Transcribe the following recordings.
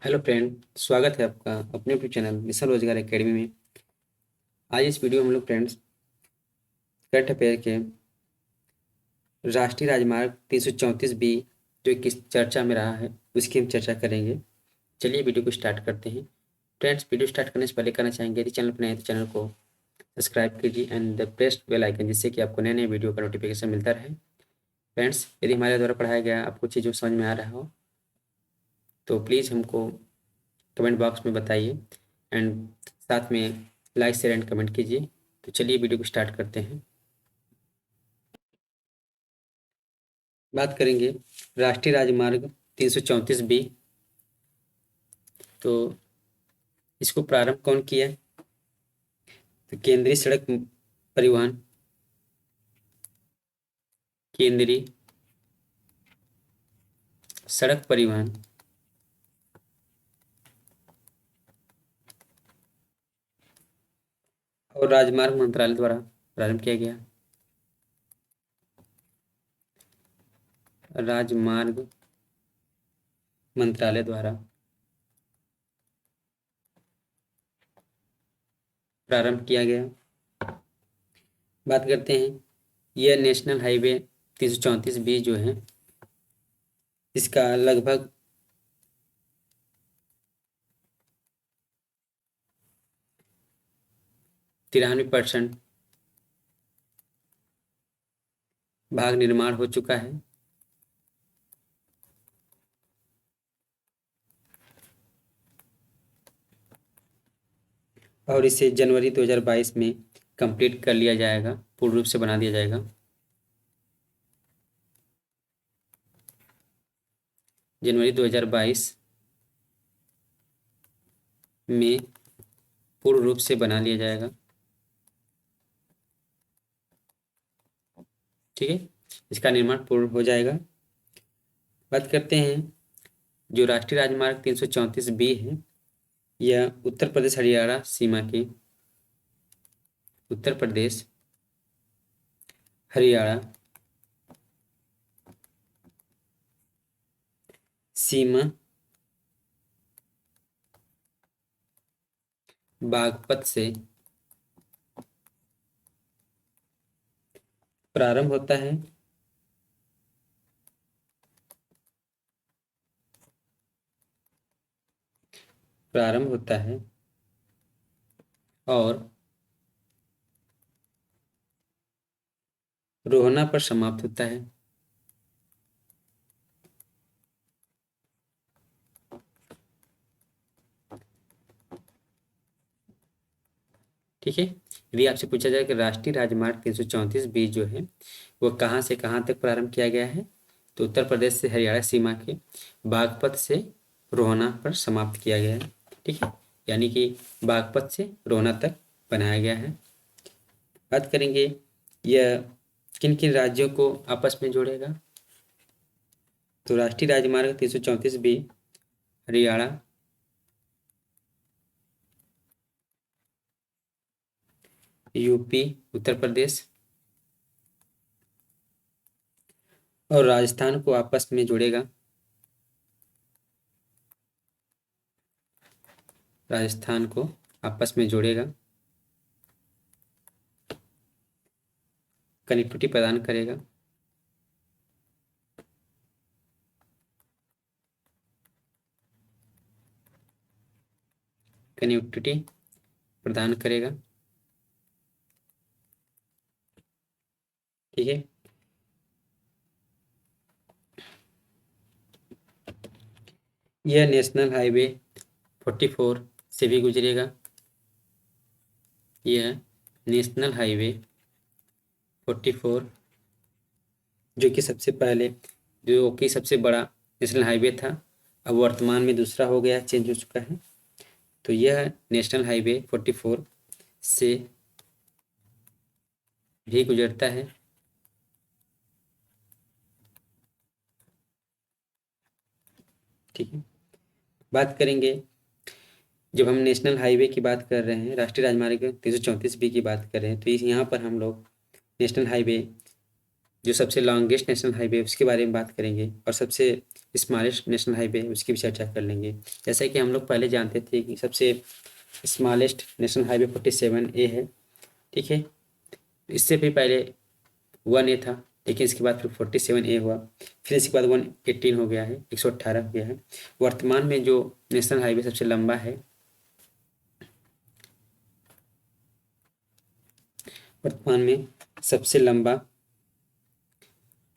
Hello friend, स्वागत है आपका अपने यूट्यूब चैनल मिशन रोजगार एकेडमी में। आज इस वीडियो में हम लोग फ्रेंड्स करंट अफेयर के राष्ट्रीय राजमार्ग 334 बी जो किस चर्चा में रहा है उसकी हम चर्चा करेंगे। चलिए वीडियो को स्टार्ट करते हैं। फ्रेंड्स, वीडियो स्टार्ट करने से पहले कहना चाहेंगे यदि चैनल पर नए हैं तो चैनल को सब्सक्राइब कीजिए and the press bell icon, जिससे कि आपको नए नए वीडियो का नोटिफिकेशन मिलता रहे। फ्रेंड्स, यदि हमारे द्वारा पढ़ाया गया आपको चीज़ों समझ में आ रहा हो तो प्लीज़ हमको कमेंट बॉक्स में बताइए एंड साथ में लाइक शेयर एंड कमेंट कीजिए। तो चलिए वीडियो को स्टार्ट करते हैं। बात करेंगे राष्ट्रीय राजमार्ग 334 बी। तो इसको प्रारंभ कौन किया? तो परिवहन केंद्रीय सड़क परिवहन और राजमार्ग मंत्रालय द्वारा प्रारंभ किया गया। राजमार्ग मंत्रालय द्वारा प्रारंभ किया गया। बात करते हैं यह नेशनल हाईवे 334 बी जो है इसका लगभग 93% भाग निर्माण हो चुका है। और इसे जनवरी 2022 में कंप्लीट कर लिया जाएगा, पूर्ण रूप से बना दिया जाएगा। जनवरी 2022 में पूर्ण रूप से बना लिया जाएगा। ठीक है, इसका निर्माण पूर्ण हो जाएगा। बात करते हैं जो राष्ट्रीय राजमार्ग 334 बी है, यह उत्तर प्रदेश हरियाणा सीमा के उत्तर प्रदेश हरियाणा सीमा बागपत से प्रारंभ होता है और रोहना पर समाप्त होता है। ठीक है, यदि आपसे पूछा जाए कि राष्ट्रीय राजमार्ग 334 बी जो है वो कहाँ से कहाँ तक प्रारंभ किया गया है, तो उत्तर प्रदेश से हरियाणा सीमा के बागपत से रोहना पर समाप्त किया गया है। ठीक है, यानी कि बागपत से रोहना तक बनाया गया है। बात करेंगे यह किन किन राज्यों को आपस में जोड़ेगा। तो राष्ट्रीय राजमार्ग 334 बी हरियाणा, यूपी, उत्तर प्रदेश और राजस्थान को आपस में जोड़ेगा। राजस्थान को आपस में जोड़ेगा, कनेक्टिविटी प्रदान करेगा। कनेक्टिविटी प्रदान करेगा। ठीक है, यह नेशनल हाईवे 44 से भी गुजरेगा। यह नेशनल हाईवे 44 जो कि सबसे बड़ा नेशनल हाईवे था, अब वर्तमान में दूसरा हो गया, चेंज हो चुका है। तो यह नेशनल हाईवे 44 से भी गुजरता है। ठीक है, बात करेंगे जब हम नेशनल हाईवे की बात कर रहे हैं, राष्ट्रीय राजमार्ग 334 बी की बात कर रहे हैं, तो यहाँ पर हम लोग नेशनल हाईवे जो सबसे लॉन्गेस्ट नेशनल हाईवे उसके बारे में बात करेंगे और सबसे स्मॉलेस्ट नेशनल हाईवे उसकी भी चर्चा कर लेंगे। जैसा कि हम लोग पहले जानते थे कि सबसे स्मॉलेस्ट नेशनल हाईवे 47A है, ठीक है। इससे भी पहले 1A था, लेकिन इसके बाद फिर 47A हुआ, फिर इसके बाद 118 हो गया है, 118 हो गया है। वर्तमान में जो नेशनल हाईवे सबसे लंबा है, वर्तमान में सबसे लंबा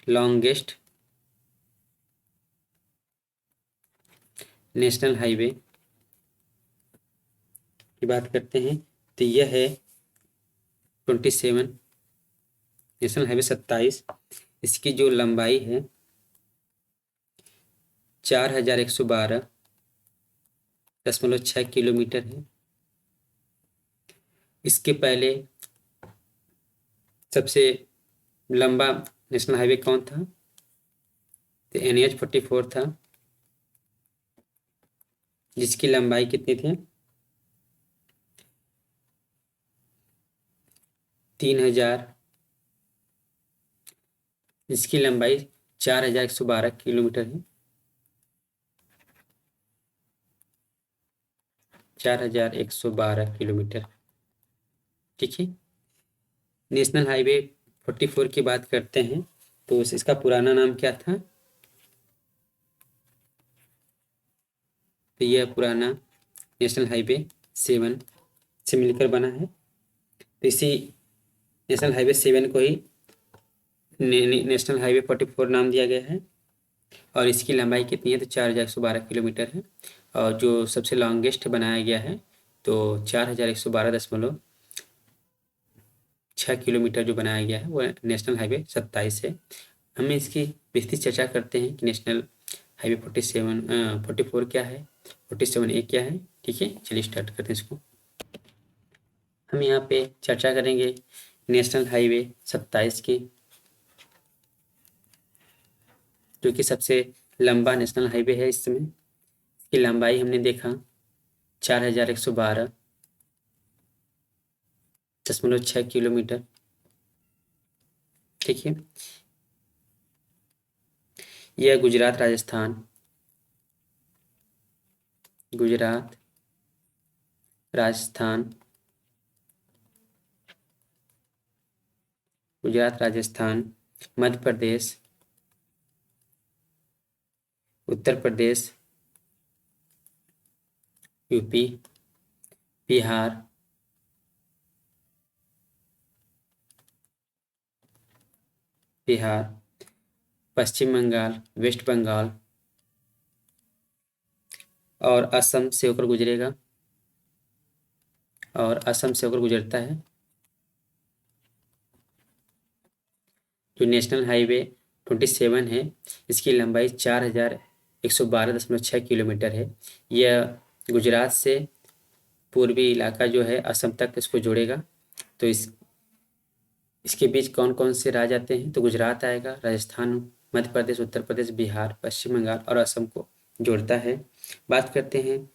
लॉन्गेस्ट नेशनल हाईवे की बात करते हैं तो यह है 27 नेशनल हाईवे 27। इसकी जो लंबाई है 4112.6 किलोमीटर है। इसके पहले सबसे लंबा नेशनल हाईवे कौन था? तो NH 44 था, जिसकी लंबाई कितनी थी? 3000, जिसकी लंबाई 4112 किलोमीटर है, 4112 किलोमीटर, ठीक है। नेशनल हाईवे 44 की बात करते हैं तो इसका पुराना नाम क्या था? तो यह पुराना नेशनल हाईवे 7 से मिलकर बना है। तो इसी नेशनल हाईवे 7 को ही नेशनल हाईवे 44 नाम दिया गया है। और इसकी लंबाई कितनी है? तो 4112 किलोमीटर है। और जो सबसे लॉन्गेस्ट बनाया गया है तो 4112.6 किलोमीटर जो बनाया गया है वो नेशनल हाईवे 27 है। हमें इसकी विस्तृत चर्चा करते हैं कि नेशनल हाईवे 44 क्या है, 47A क्या है, ठीक है। चलिए स्टार्ट करते हैं इसको। हम यहाँ पे चर्चा करेंगे नेशनल हाईवे 27 की, जो कि सबसे लंबा नेशनल हाईवे है इस समय। इसकी लंबाई हमने देखा 4112.6 किलोमीटर, ठीक है। यह गुजरात राजस्थान मध्य प्रदेश, उत्तर प्रदेश, यूपी, बिहार, पश्चिम बंगाल, वेस्ट बंगाल और असम से होकर गुजरेगा, और असम से होकर गुजरता है। जो नेशनल हाईवे 27 है, इसकी लंबाई 4112.6 किलोमीटर है। यह गुजरात से पूर्वी इलाका जो है असम तक इसको जोड़ेगा। तो इसके बीच कौन कौन से राज्य आते हैं? तो गुजरात आएगा, राजस्थान, मध्य प्रदेश, उत्तर प्रदेश, बिहार, पश्चिम बंगाल और असम को जोड़ता है। बात करते हैं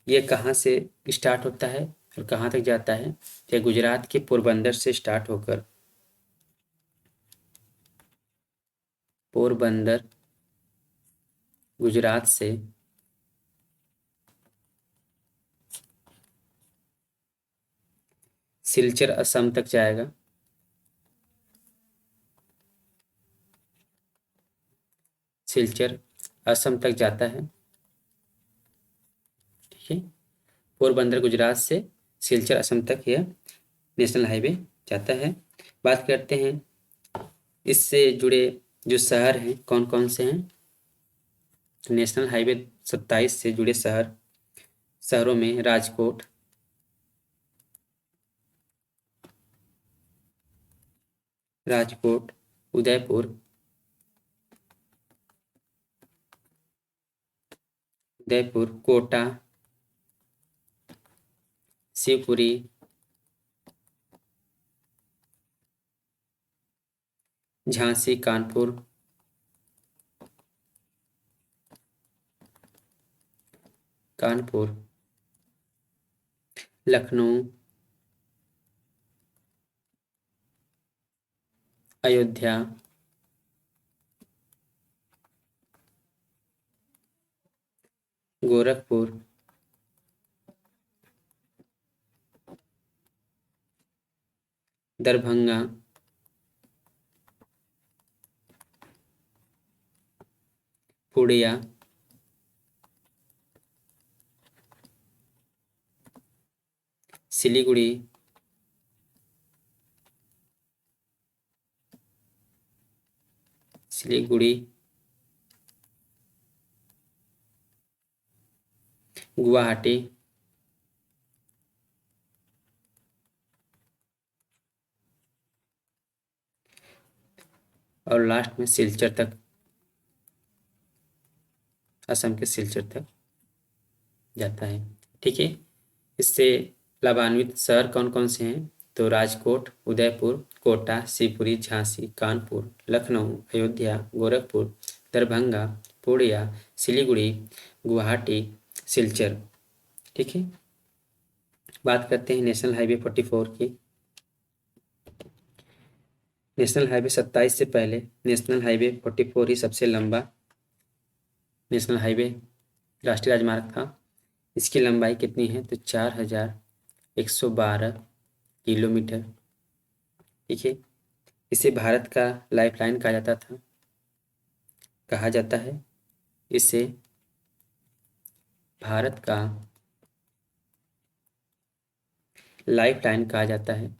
ये कहाँ से स्टार्ट होता है और कहाँ तक जाता है। यह गुजरात के पोरबंदर से स्टार्ट होकर पोरबंदर गुजरात से सिलचर असम तक जाएगा, सिलचर असम तक जाता है, ठीक है। पोरबंदर गुजरात से सिलचर असम तक यह नेशनल हाईवे जाता है। बात करते हैं इससे जुड़े जो शहर हैं कौन कौन से हैं। नेशनल हाईवे 27 से जुड़े शहरों में राजकोट, उदयपुर, कोटा, शिवपुरी, झांसी, कानपुर, लखनऊ, अयोध्या, गोरखपुर, दरभंगा, पूर्णिया, सिलीगुड़ी, सिलीगुड़ी, गुवाहाटी, और लास्ट में सिलचर तक, असम के सिलचर तक जाता है। ठीक है, इससे लाभान्वित शहर कौन कौन से हैं? तो राजकोट, उदयपुर, कोटा, शिवपुरी, झांसी, कानपुर, लखनऊ, अयोध्या, गोरखपुर, दरभंगा, पूर्णिया, सिलीगुड़ी, गुवाहाटी, सिलचर। ठीक है, बात करते हैं नेशनल हाईवे 44 की। नेशनल हाईवे 27 से पहले नेशनल हाईवे 44 ही सबसे लंबा नेशनल हाईवे राष्ट्रीय राजमार्ग था। इसकी लंबाई कितनी है? तो 4112 किलोमीटर। ठीक है, इसे भारत का लाइफलाइन कहा जाता था, कहा जाता है। इसे भारत का लाइफलाइन कहा जाता है।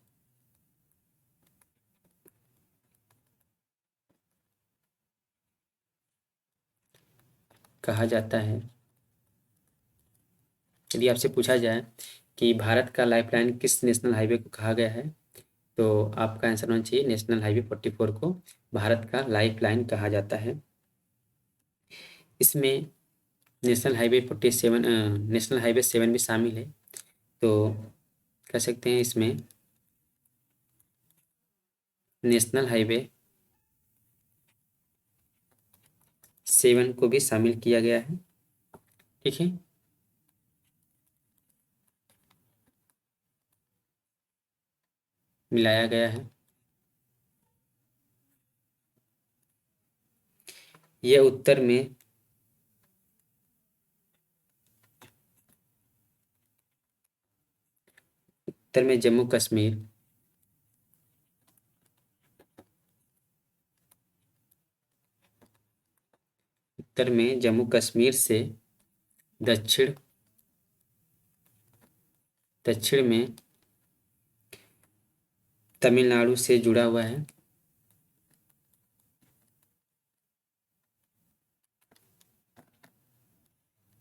कहा जाता है। यदि आपसे पूछा जाए कि भारत का लाइफलाइन किस नेशनल हाईवे को कहा गया है, तो आपका आंसर होना चाहिए नेशनल हाईवे 44 को भारत का लाइफलाइन कहा जाता है। इसमें नेशनल हाईवे 47 नेशनल हाईवे 7 भी शामिल है। तो कह सकते हैं इसमें नेशनल हाईवे 7 को भी शामिल किया गया है। ठीक है, मिलाया गया है। यह उत्तर में जम्मू कश्मीर, उत्तर में जम्मू कश्मीर से दक्षिण दक्षिण में तमिलनाडु से जुड़ा हुआ है।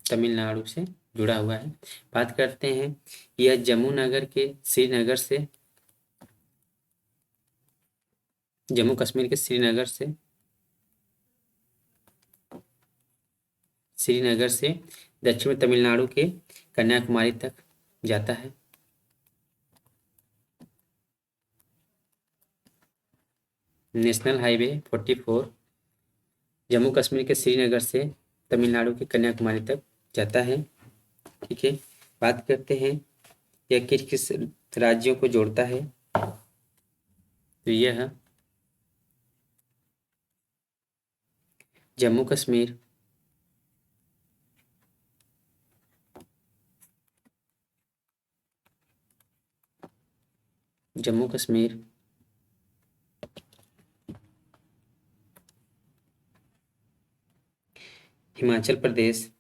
तमिलनाडु से जुड़ा हुआ है। बात करते हैं, यह जम्मू कश्मीर के श्रीनगर से दक्षिण में तमिलनाडु के कन्याकुमारी तक जाता है। नेशनल हाईवे 44 जम्मू कश्मीर के श्रीनगर से तमिलनाडु के कन्याकुमारी तक जाता है। ठीक है, बात करते हैं यह किस किस राज्यों को जोड़ता है। तो यह जम्मू कश्मीर, जम्मू कश्मीर, हिमाचल प्रदेश,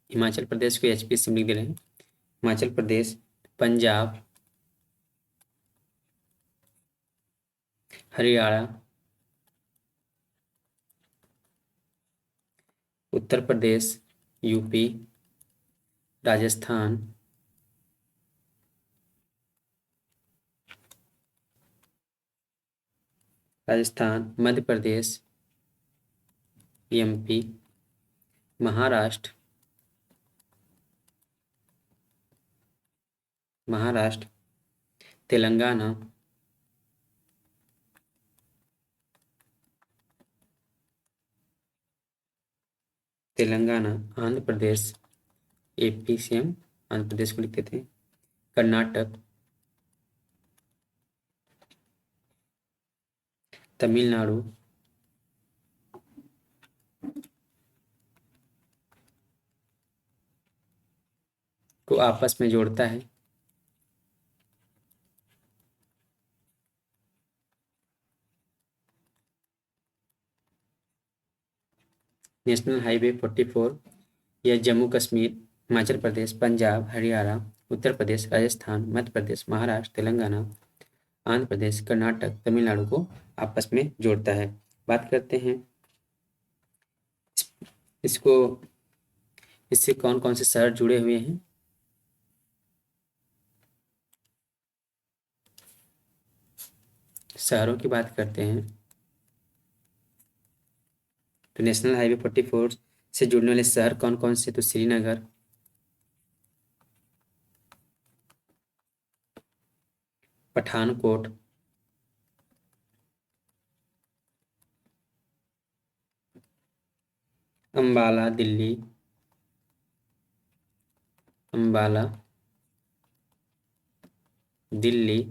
हिमाचल प्रदेश को एचपी से लिख दे रहे हैं। Himachal Pradesh, Punjab, Haryana, Uttar Pradesh, UP, Rajasthan, Madhya Pradesh, MP, Maharashtra, Telangana, Andhra Pradesh, AP से हम आंध्र प्रदेश को लिखते थे, कर्नाटक, तमिलनाडु, को आपस में जोड़ता है। नेशनल हाईवे 44 यह जम्मू कश्मीर, हिमाचल प्रदेश, पंजाब, हरियाणा, उत्तर प्रदेश, राजस्थान, मध्य प्रदेश, महाराष्ट्र, तेलंगाना, आंध्र प्रदेश, कर्नाटक, तमिलनाडु को आपस में जोड़ता है। बात करते हैं इसको, इससे कौन कौन से शहर जुड़े हुए हैं। शहरों की बात करते हैं तो नेशनल हाईवे 44 से जुड़ने वाले शहर कौन कौन से, तो श्रीनगर, पठानकोट, अंबाला दिल्ली, अंबाला दिल्ली,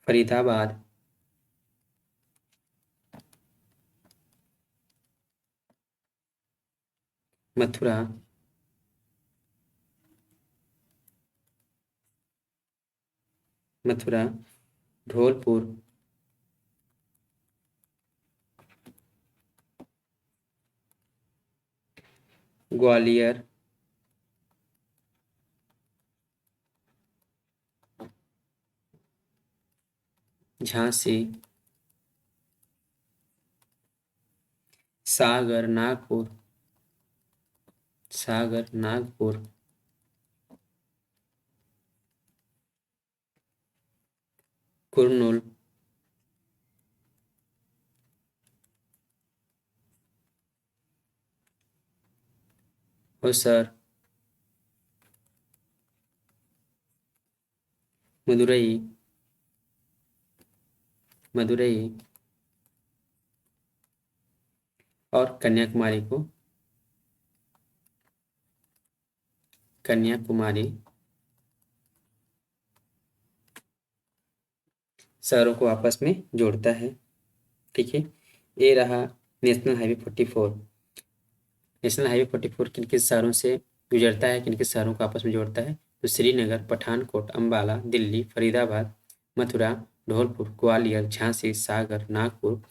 फरीदाबाद, मथुरा, मथुरा, धौलपुर, ग्वालियर, झांसी, सागर, नागपुर, सागर, नागपुर, कुर्नूल, होसर, मदुरई, मदुरई और कन्याकुमारी को, कन्याकुमारी शहरों को आपस में जोड़ता है। ठीक है, ये रहा नेशनल हाईवे 44। नेशनल हाईवे 44 किन किन शहरों से गुजरता है, किन किन शहरों को आपस में जोड़ता है, तो श्रीनगर, पठानकोट, अंबाला, दिल्ली, फरीदाबाद, मथुरा, धौलपुर, ग्वालियर, झांसी, सागर, नागपुर,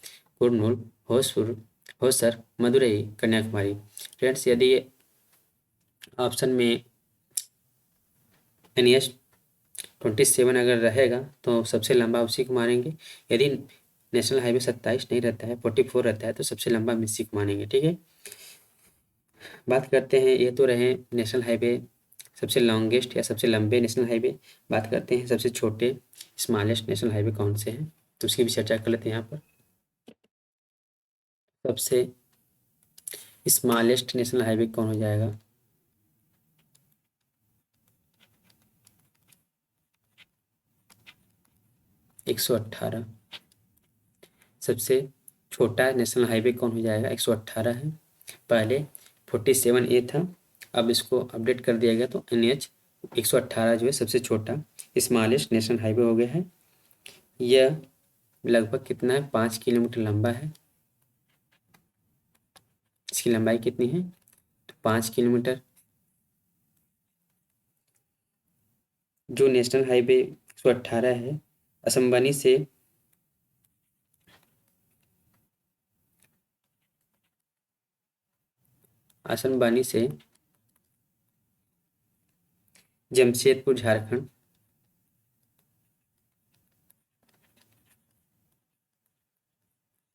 कुर्नूल, होसुर, होसर, मदुरई, कन्याकुमारी। फ्रेंड्स, यदि ऑप्शन में NH 27 अगर रहेगा तो सबसे लंबा उसी को मानेंगे। यदि नेशनल हाईवे 27 नहीं रहता है, 44 रहता है, तो सबसे लंबा हम इसी को मानेंगे। ठीक है, बात करते हैं, ये तो रहे नेशनल हाईवे सबसे लॉन्गेस्ट या सबसे लंबे नेशनल हाईवे। बात करते हैं सबसे छोटे स्मॉलेस्ट नेशनल हाईवे कौन से हैं, तो उसकी भी चर्चा कर लेते हैं यहाँ पर। सबसे स्मॉलेस्ट नेशनल हाईवे कौन हो जाएगा, एक 118। सबसे छोटा नेशनल हाईवे कौन हो जाएगा, 118 है। पहले 47A था, अब इसको अपडेट कर दिया गया तो NH 118 जो है सबसे छोटा स्मॉलेस्ट नेशनल हाईवे हो गया है। यह लगभग कितना है, 5 किलोमीटर लंबा है। इसकी लंबाई कितनी है, तो 5 किलोमीटर। जो नेशनल हाईवे 118 है, असम्बनी से असम्बानी से जमशेदपुर झारखंड,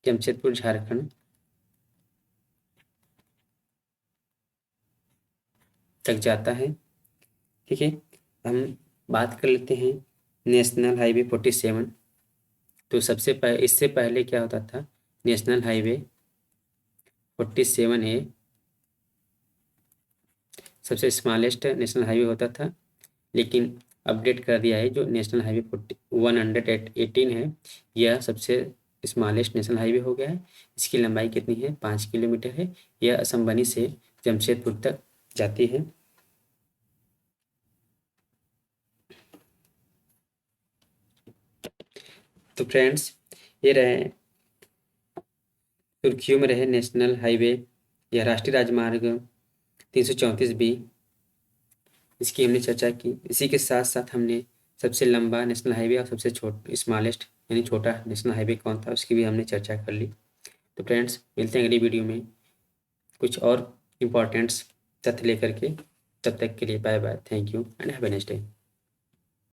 जमशेदपुर झारखंड तक जाता है। ठीक है, हम बात कर लेते हैं नेशनल हाईवे 47। तो इससे पहले क्या होता था, नेशनल हाईवे 47A सबसे स्मॉलेस्ट नेशनल हाईवे होता था, लेकिन अपडेट कर दिया है जो नेशनल हाईवे 118 है, यह सबसे स्मॉलेस्ट नेशनल हाईवे हो गया है। इसकी लंबाई कितनी है, 5 किलोमीटर है। यह असम्बनी से जमशेदपुर तक जाती है। तो फ्रेंड्स, ये रहे सुर्खियों में रहे नेशनल हाईवे या राष्ट्रीय राजमार्ग 334 बी, इसकी हमने चर्चा की। इसी के साथ साथ हमने सबसे लंबा नेशनल हाईवे और सबसे स्मॉलेस्ट यानी छोटा नेशनल हाईवे कौन था उसकी भी हमने चर्चा कर ली। तो फ्रेंड्स मिलते हैं अगली वीडियो में कुछ और इम्पोर्टेंट्स तथ्य लेकर के। तब तक के लिए bye bye, thank you and have a nice day.